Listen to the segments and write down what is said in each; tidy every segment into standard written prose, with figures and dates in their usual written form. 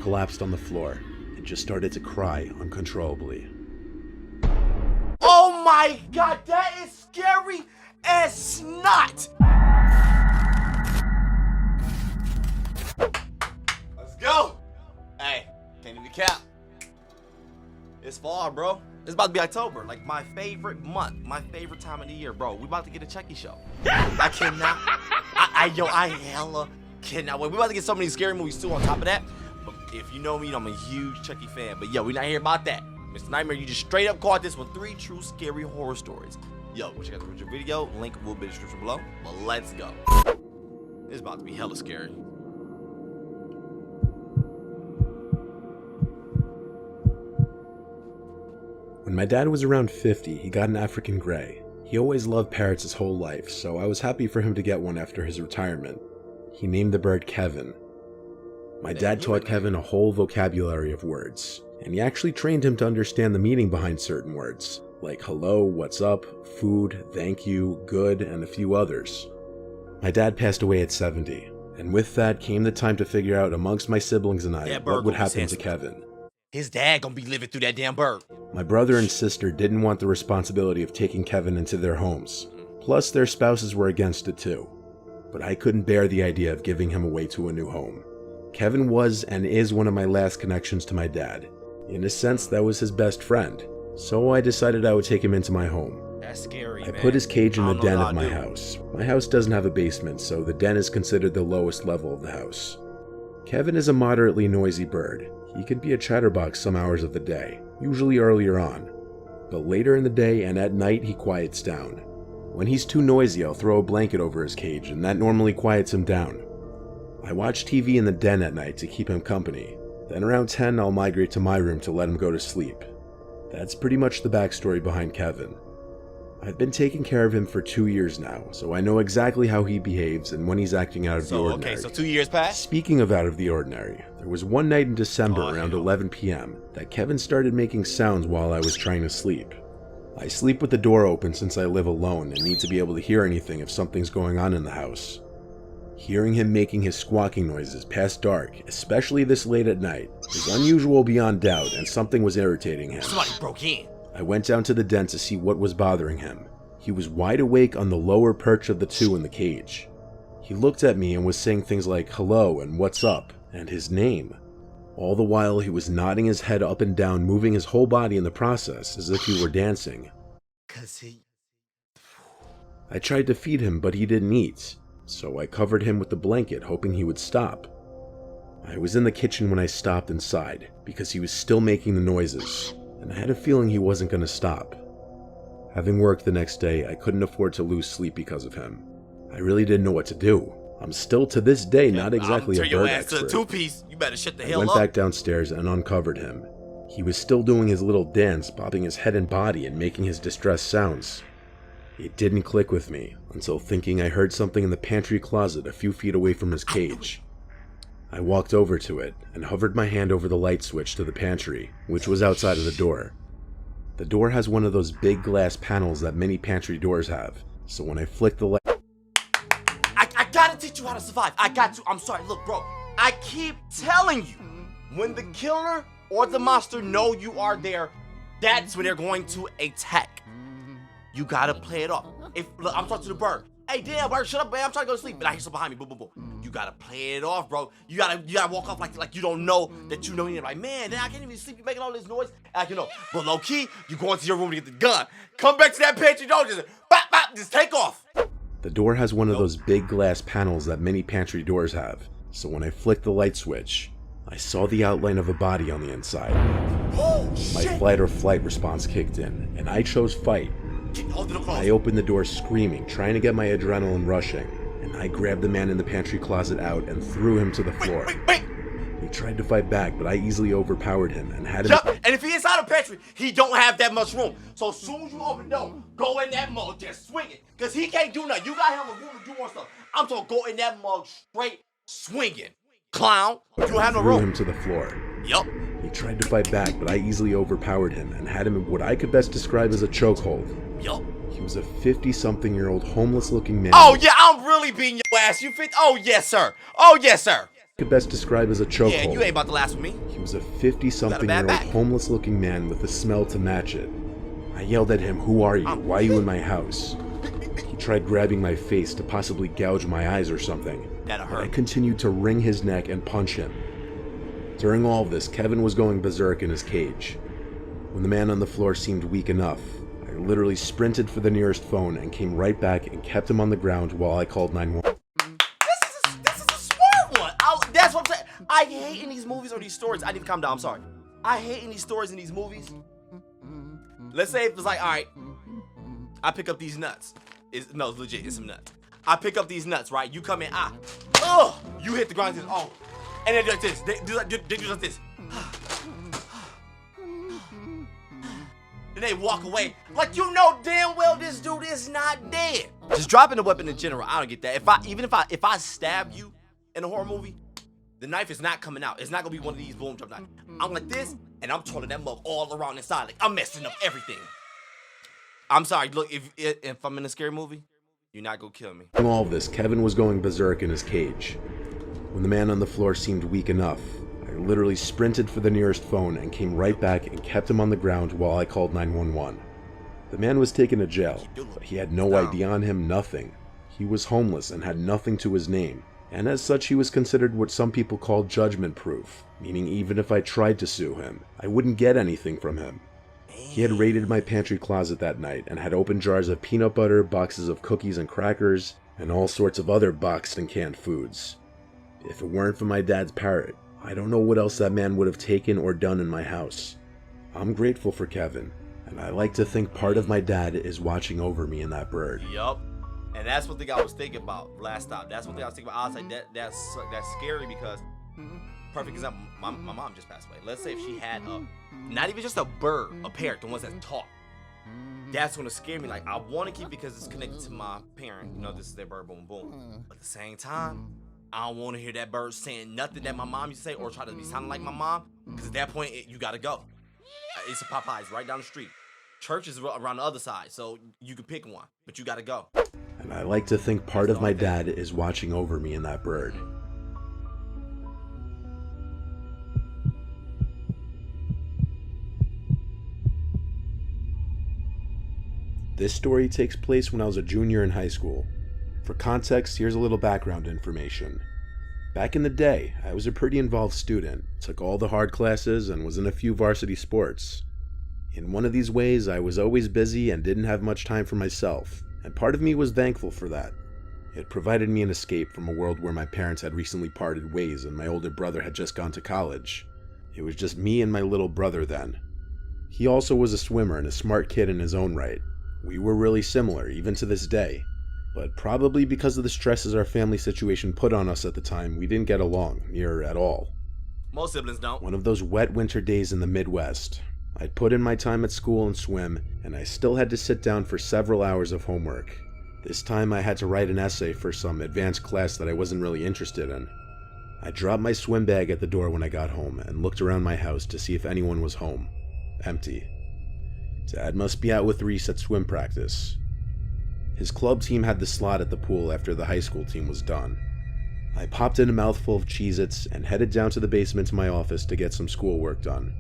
collapsed on the floor and just started to cry uncontrollably. Oh my god, that is scary as snot! Let's go! Hey, can't even cap. It's fall, bro. It's about to be October, like my favorite month, my favorite time of the year, bro. We about to get a Chucky show. I cannot, I hella cannot wait. We about to get so many scary movies too on top of that. But if you know me, I'm a huge Chucky fan. But yo, we not here about that. Mr. Nightmare, you just straight up caught this with 3 true scary horror stories. Yo, check out the original video, link will be in the description below. But let's go. It's about to be hella scary. When my dad was around 50, he got an African Grey. He always loved parrots his whole life, so I was happy for him to get one after his retirement. He named the bird Kevin. My dad taught Kevin a whole vocabulary of words, and he actually trained him to understand the meaning behind certain words, like hello, what's up, food, thank you, good, and a few others. My dad passed away at 70, and with that came the time to figure out amongst my siblings and I what would happen to Kevin. His dad gonna be living through that damn bird. My brother and sister didn't want the responsibility of taking Kevin into their homes. Plus, their spouses were against it too. But I couldn't bear the idea of giving him away to a new home. Kevin was and is one of my last connections to my dad. In a sense, that was his best friend. So I decided I would take him into my home. That's scary, I put his cage in the den of my house. My house doesn't have a basement, so the den is considered the lowest level of the house. Kevin is a moderately noisy bird. He can be a chatterbox some hours of the day, usually earlier on. But later in the day and at night he quiets down. When he's too noisy, I'll throw a blanket over his cage and that normally quiets him down. I watch TV in the den at night to keep him company. Then around 10 I'll migrate to my room to let him go to sleep. That's pretty much the backstory behind Kevin. I've been taking care of him for 2 years now, so I know exactly how he behaves and when he's acting out of the ordinary. Okay, so 2 years passed? Speaking of out of the ordinary, there was one night in December around 11 p.m. that Kevin started making sounds while I was trying to sleep. I sleep with the door open since I live alone and need to be able to hear anything if something's going on in the house. Hearing him making his squawking noises past dark, especially this late at night, is unusual beyond doubt and something was irritating him. Somebody broke in. I went down to the den to see what was bothering him. He was wide awake on the lower perch of the 2 in the cage. He looked at me and was saying things like hello and what's up and his name. All the while he was nodding his head up and down, moving his whole body in the process as if he were dancing. I tried to feed him, but he didn't eat, so I covered him with the blanket hoping he would stop. I was in the kitchen when I stopped inside because he was still making the noises, and I had a feeling he wasn't going to stop. Having work the next day, I couldn't afford to lose sleep because of him. I really didn't know what to do. I'm still to this day not exactly a bird expert. Two-piece. You better shut the hell up. I up. went back downstairs and uncovered him. He was still doing his little dance, bobbing his head and body and making his distressed sounds. It didn't click with me until thinking I heard something in the pantry closet a few feet away from his cage. I walked over to it and hovered my hand over the light switch to the pantry, which was outside of the door. The door has one of those big glass panels that many pantry doors have, so when I flicked the light... I gotta teach you how to survive. I got to. I'm sorry. Look, bro. I keep telling you, when the killer or the monster know you are there, that's when they're going to attack. You gotta play it off. Look, I'm talking to the bird. Hey, damn, bird, shut up, man. I'm trying to go to sleep. But I hear something behind me. Boom, boom, boom. You gotta play it off, bro. You gotta walk off like you don't know that you know. You're like, man, I can't even sleep. You're making all this noise. Like, you know. But low key, you go into your room to get the gun. Come back to that pantry door. Just bop, bop, just take off. The door has one of those big glass panels that many pantry doors have, so when I flicked the light switch, I saw the outline of a body on the inside. My fight or flight response kicked in, and I chose fight. I opened the door screaming, trying to get my adrenaline rushing, and I grabbed the man in the pantry closet out and threw him to the floor. Wait. He tried to fight back, but I easily overpowered him and had him... And if he inside the pantry, he don't have that much room. So as soon as you open the door, go in that mug, just swing it. Because he can't do nothing. You got him a room to do more stuff. I'm talking go in that mug straight swinging. Clown, you don't have no room. Threw him to the floor. Yup. He tried to fight back, but I easily overpowered him and had him in what I could best describe as a chokehold. Yup. He was a 50-something-year-old homeless-looking man. Oh, yeah, I'm really beating your ass. You fit? Oh, yes, sir. Oh, yes, sir. could best describe as a chokehold. Yeah, you ain't about to last with me. He was a 50-something-year-old homeless-looking man with a smell to match it. I yelled at him, "Who are you? Why are you in my house?" He tried grabbing my face to possibly gouge my eyes or something. That'll hurt. I continued to wring his neck and punch him. During all of this, Kevin was going berserk in his cage. When the man on the floor seemed weak enough, I literally sprinted for the nearest phone and came right back and kept him on the ground while I called 911. This is a smart one. That's what I'm saying. I hate in these movies or these stories. I need to calm down. I'm sorry. I hate in these stories and these movies. Let's say it's like, all right, I pick up these nuts. It's legit. It's some nuts. I pick up these nuts, right? You come in, you hit the ground, and then like this. They do like this. And they walk away like you know damn well this dude is not dead. Just dropping the weapon in general, I don't get that. If I stab you in a horror movie, the knife is not coming out. It's not gonna be one of these boom drop knives. I'm like this, and I'm twirling that mug all around inside. Like I'm messing up everything. I'm sorry. Look, if I'm in a scary movie, you're not gonna kill me. In all of this, Kevin was going berserk in his cage. When the man on the floor seemed weak enough, I literally sprinted for the nearest phone and came right back and kept him on the ground while I called 911. The man was taken to jail, but he had no ID on him, nothing. He was homeless and had nothing to his name, and as such he was considered what some people call judgment-proof, meaning even if I tried to sue him, I wouldn't get anything from him. He had raided my pantry closet that night and had opened jars of peanut butter, boxes of cookies and crackers, and all sorts of other boxed and canned foods. If it weren't for my dad's parrot, I don't know what else that man would have taken or done in my house. I'm grateful for Kevin, and I like to think part of my dad is watching over me in that bird. Yup. And that's one thing I was thinking about last stop. That's one thing I was thinking about. I was like, that's scary because, perfect example, my mom just passed away. Let's say if she had not even just a bird, a parrot, the ones that talk. That's gonna scare me. Like I want to keep it because it's connected to my parent. You know, this is their bird, boom, boom. But at the same time, I don't want to hear that bird saying nothing that my mom used to say or try to be sounding like my mom. Because at that point, you gotta go. It's a Popeyes right down the street. Church is around the other side, so you can pick one, but you gotta go. And I like to think part of my dad is watching over me in that bird. This story takes place when I was a junior in high school. For context, here's a little background information. Back in the day, I was a pretty involved student, took all the hard classes, and was in a few varsity sports. In one of these ways, I was always busy and didn't have much time for myself, and part of me was thankful for that. It provided me an escape from a world where my parents had recently parted ways and my older brother had just gone to college. It was just me and my little brother then. He also was a swimmer and a smart kid in his own right. We were really similar, even to this day. But probably because of the stresses our family situation put on us at the time, we didn't get along, near at all. Most siblings don't. One of those wet winter days in the Midwest, I'd put in my time at school and swim, and I still had to sit down for several hours of homework. This time I had to write an essay for some advanced class that I wasn't really interested in. I dropped my swim bag at the door when I got home and looked around my house to see if anyone was home. Empty. Dad must be out with Reese at swim practice. His club team had the slot at the pool after the high school team was done. I popped in a mouthful of Cheez-Its and headed down to the basement to my office to get some schoolwork done.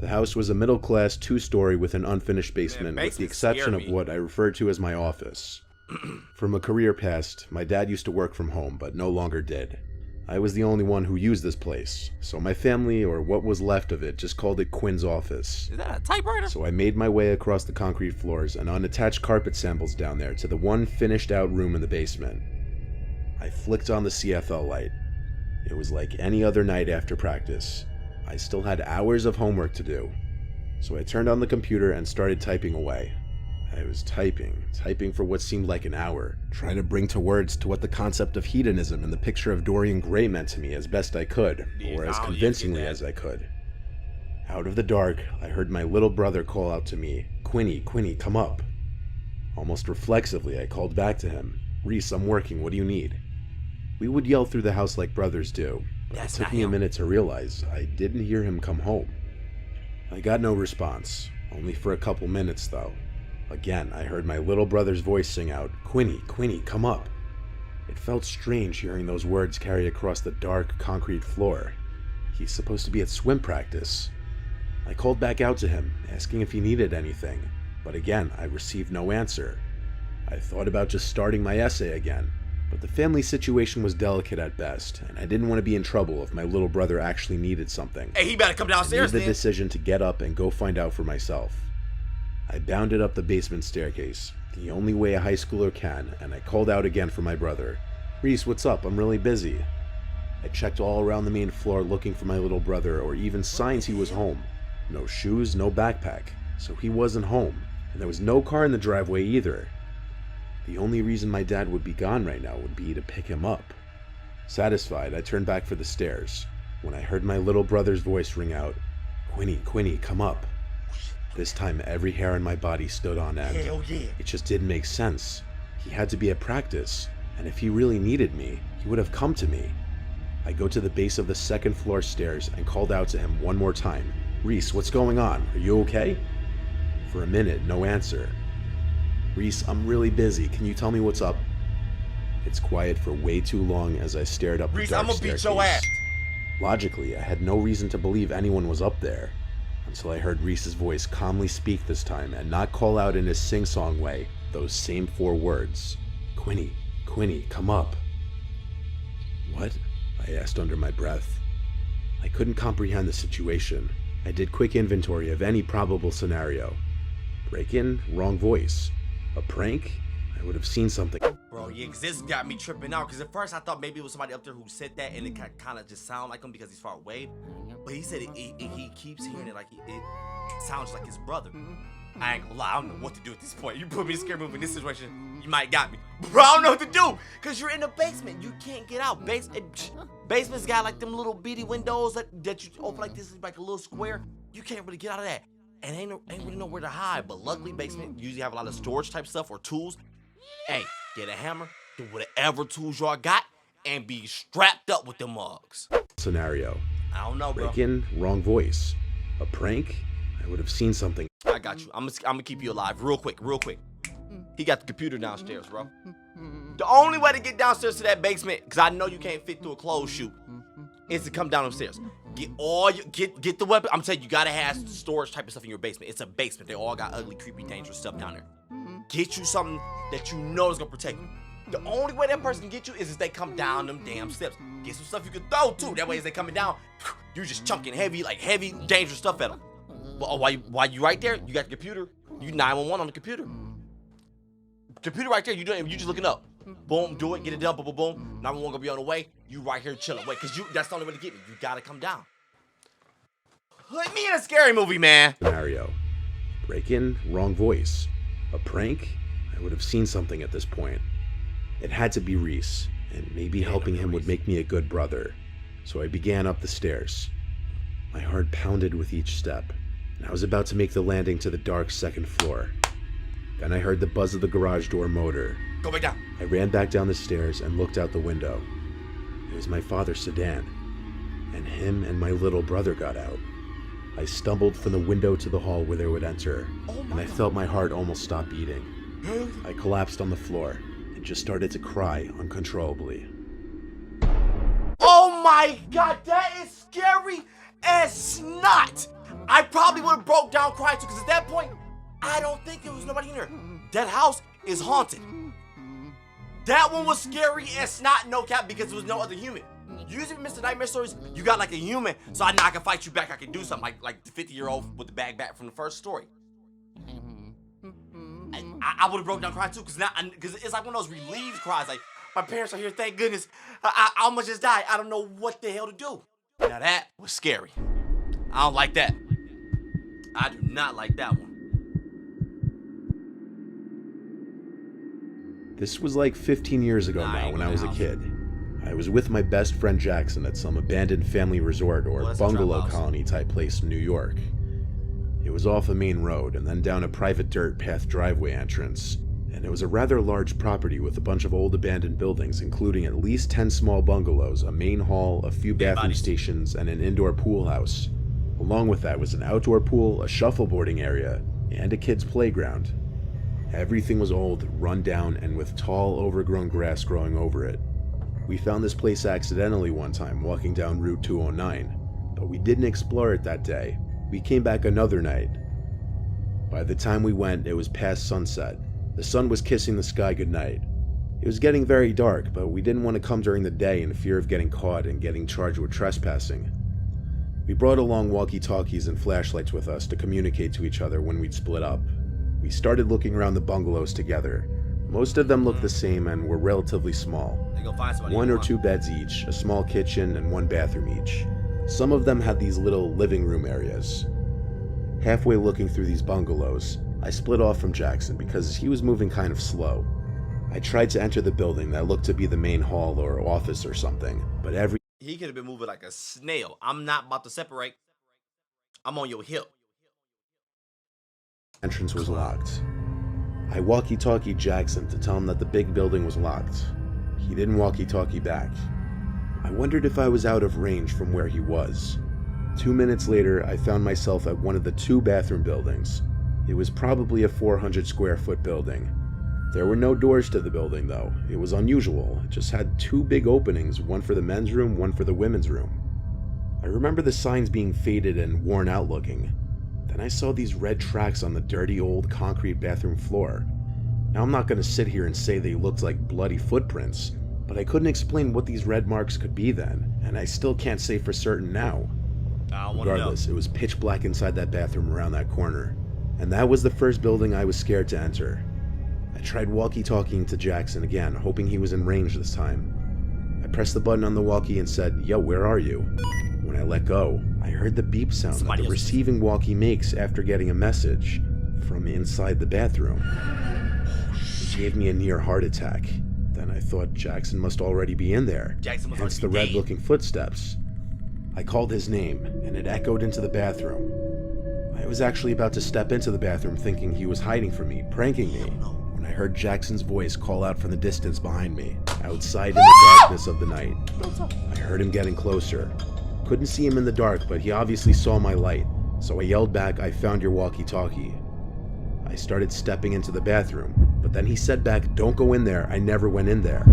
The house was a middle-class 2-story with an unfinished basement, with the exception of what I referred to as my office. From a career past, my dad used to work from home, but no longer did. I was the only one who used this place, so my family, or what was left of it, just called it Quinn's office. Is that a typewriter? So I made my way across the concrete floors and unattached carpet samples down there to the one finished-out room in the basement. I flicked on the CFL light. It was like any other night after practice. I still had hours of homework to do. So I turned on the computer and started typing away. I was typing for what seemed like an hour, trying to bring to words to what the concept of hedonism and the picture of Dorian Gray meant to me as best I could, or as convincingly as I could. Out of the dark, I heard my little brother call out to me, "Quinny, come up." Almost reflexively, I called back to him, "Reese, I'm working, what do you need?" We would yell through the house like brothers do, but it took me a minute to realize I didn't hear him come home. I got no response, only for a couple minutes though. Again, I heard my little brother's voice sing out, "Quinny, come up." It felt strange hearing those words carry across the dark, concrete floor. He's supposed to be at swim practice. I called back out to him, asking if he needed anything, but again, I received no answer. I thought about just starting my essay again, but the family situation was delicate at best, and I didn't want to be in trouble if my little brother actually needed something. Hey, he better come downstairs I made the decision to get up and go find out for myself. I bounded up the basement staircase, the only way a high schooler can, and I called out again for my brother. "Reese, what's up? I'm really busy." I checked all around the main floor looking for my little brother or even signs he was home. No shoes, no backpack, so he wasn't home, and there was no car in the driveway either. The only reason my dad would be gone right now would be to pick him up. Satisfied, I turned back for the stairs, when I heard my little brother's voice ring out, Quinny, come up." This time every hair on my body stood on end. Hell yeah. It just didn't make sense. He had to be at practice, and if he really needed me, he would have come to me. I go to the base of the second floor stairs and called out to him one more time. "Reese, what's going on? Are you okay?" For a minute, no answer. "Reese, I'm really busy. Can you tell me what's up?" It's quiet for way too long as I stared up the Reese, dark I'm gonna staircase. beat your ass. Logically, I had no reason to believe anyone was up there, until I heard Reese's voice calmly speak this time and not call out in his sing-song way those same 4 words. Quinny, come up." "What?" I asked under my breath. I couldn't comprehend the situation. I did quick inventory of any probable scenario. Break-in, wrong voice. A prank? I would have seen something. Bro, yeah, because this got me tripping out. Because at first I thought maybe it was somebody up there who said that, and it kind of just sounded like him because he's far away. But he said he keeps hearing it like it sounds like his brother. I ain't gonna lie, I don't know what to do at this point. You put me in a scary movie in this situation, you might got me. Bro, I don't know what to do, because you're in the basement. You can't get out. Basement's got like them little bitty windows that you open like this, like a little square. You can't really get out of that. And ain't really nowhere to hide. But luckily, basement usually have a lot of storage type stuff or tools. Hey, get a hammer, do whatever tools y'all got, and be strapped up with the mugs. Scenario. I don't know, bro. Break-in, wrong voice. A prank? I would have seen something. I got you. I'm gonna keep you alive real quick. He got the computer downstairs, bro. The only way to get downstairs to that basement, because I know you can't fit through a closed chute, is to come down upstairs. Get the weapon. I'm telling you, you gotta have storage type of stuff in your basement. It's a basement. They all got ugly, creepy, dangerous stuff down there. Get you something that you know is gonna protect you. The only way that person can get you is if they come down them damn steps. Get some stuff you can throw too. That way, as they coming down, you just chunking heavy, dangerous stuff at them. But while you right there, you got the computer. You 911 on the computer. Computer right there. You just looking up. Boom, do it. Get it done. Boom, boom, boom. 911 gonna be on the way. You right here chilling. Wait, cause that's the only way to get me. You gotta come down. Put me in a scary movie, man. Scenario. Break-in, wrong voice. A prank? I would have seen something at this point. It had to be Reese, and maybe helping him would make me a good brother. So I began up the stairs. My heart pounded with each step, and I was about to make the landing to the dark second floor. Then I heard the buzz of the garage door motor. Go back down. I ran back down the stairs and looked out the window. It was my father's sedan, and him and my little brother got out. I stumbled from the window to the hall where they would enter, and I felt my heart almost stop beating. I collapsed on the floor and just started to cry uncontrollably. Oh my God, that is scary as snot. I probably would have broke down crying too, because at that point, I don't think there was nobody in there. That house is haunted. That one was scary as snot, no cap, because there was no other human. Usually with Mr.Nightmare stories, you got like a human, so I know I can fight you back, I can do something, like the 50-year-old with the bag back from the first story. I would have broke down crying too, because it's like one of those relieved cries, like, my parents are here, thank goodness. I almost just died. I don't know what the hell to do. Now that was scary. I don't like that. I do not like that one. This was like 15 years ago now when I was a kid. I was with my best friend Jackson at some abandoned family resort or bungalow colony type place in New York. It was off a main road and then down a private dirt path driveway entrance, and it was a rather large property with a bunch of old abandoned buildings, including at least 10 small bungalows, a main hall, a few bathroom stations, and an indoor pool house. Along with that was an outdoor pool, a shuffleboarding area, and a kid's playground. Everything was old, run down, and with tall, overgrown grass growing over it. We found this place accidentally one time walking down Route 209, but we didn't explore it that day. We came back another night. By the time we went, it was past sunset. The sun was kissing the sky goodnight. It was getting very dark, but we didn't want to come during the day in fear of getting caught and getting charged with trespassing. We brought along walkie-talkies and flashlights with us to communicate to each other when we'd split up. We started looking around the bungalows together. Most of them looked the same and were relatively small. 1 or 2 beds each, a small kitchen, and 1 bathroom each. Some of them had these little living room areas. Halfway looking through these bungalows, I split off from Jackson because he was moving kind of slow. I tried to enter the building that looked to be the main hall or office or something, but He could have been moving like a snail. I'm not about to separate. I'm on your hip. Entrance was locked. I walkie-talkied Jackson to tell him that the big building was locked. He didn't walkie-talkie back. I wondered if I was out of range from where he was. 2 minutes later, I found myself at one of the 2 bathroom buildings. It was probably a 400 square foot building. There were no doors to the building though. It was unusual. It just had 2 big openings, one for the men's room, one for the women's room. I remember the signs being faded and worn out looking. Then I saw these red tracks on the dirty old concrete bathroom floor. Now I'm not going to sit here and say they looked like bloody footprints, but I couldn't explain what these red marks could be then, and I still can't say for certain now. Regardless, it was pitch black inside that bathroom around that corner, and that was the first building I was scared to enter. I tried walkie-talkieing to Jackson again, hoping he was in range this time. I pressed the button on the walkie and said, "Yo, where are you?" When I let go, I heard the beep sound that the receiving walkie makes after getting a message from inside the bathroom. It gave me a near heart attack. Then I thought Jackson must already be in there, hence the red-looking footsteps. I called his name, and it echoed into the bathroom. I was actually about to step into the bathroom thinking he was hiding from me, pranking me, when I heard Jackson's voice call out from the distance behind me, outside in the darkness of the night. I heard him getting closer. Couldn't see him in the dark, but he obviously saw my light, so I yelled back, "I found your walkie-talkie." I started stepping into the bathroom, but then he said back, "Don't go in there, I never went in there."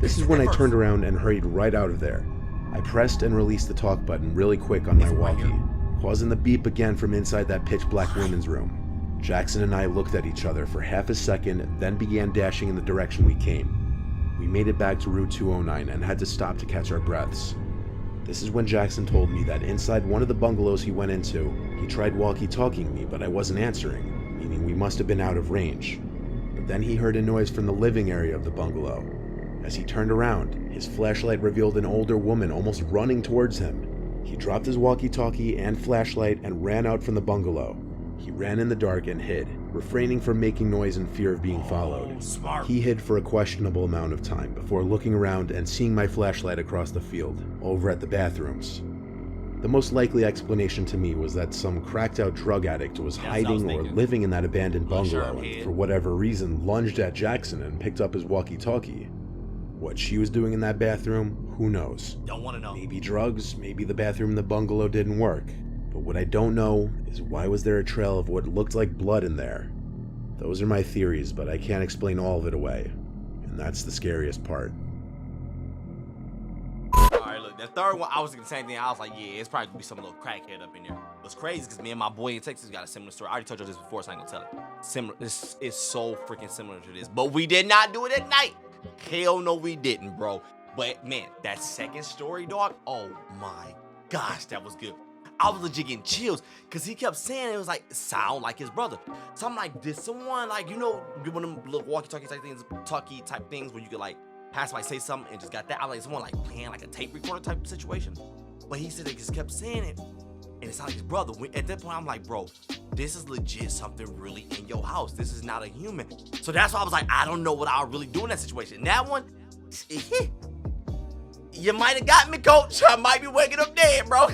This is when I turned around and hurried right out of there. I pressed and released the talk button really quick on my walkie, causing the beep again from inside that pitch black women's room. Jackson and I looked at each other for half a second, then began dashing in the direction we came. We made it back to Route 209 and had to stop to catch our breaths. This is when Jackson told me that inside one of the bungalows he went into, he tried walkie-talkieing me, but I wasn't answering, meaning we must have been out of range. But then he heard a noise from the living area of the bungalow. As he turned around, his flashlight revealed an older woman almost running towards him. He dropped his walkie-talkie and flashlight and ran out from the bungalow. He ran in the dark and hid, refraining from making noise in fear of being followed. He hid for a questionable amount of time before looking around and seeing my flashlight across the field, over at the bathrooms. The most likely explanation to me was that some cracked-out drug addict was hiding or living in that abandoned bungalow and, for whatever reason, lunged at Jackson and picked up his walkie-talkie. What she was doing in that bathroom, who knows? Don't want to know. Maybe drugs, maybe the bathroom in the bungalow didn't work. But what I don't know is why was there a trail of what looked like blood in there? Those are my theories, but I can't explain all of it away. And that's the scariest part. Alright, look, the third one, I was thinking the same thing. I was like, yeah, it's probably gonna be some little crackhead up in there. What's crazy because me and my boy in Texas got a similar story. I already told you this before, so I ain't gonna tell it. Similar, this is so freaking similar to this. But we did not do it at night. Hell no, we didn't, bro. But man, that second story, dog, oh my gosh, that was good. I was legit getting chills because he kept saying it was like sound like his brother. So I'm like, did someone like, you know, one of them little walkie-talkie type things where you could like have somebody say something and just got that. I like someone like playing like a tape recorder type of situation. But he said they just kept saying it and it sounded like his brother. At that point, I'm like, bro, this is legit something really in your house. This is not a human. So that's why I was like, I don't know what I would really do in that situation. That one, you might have got me, coach. I might be waking up dead, bro.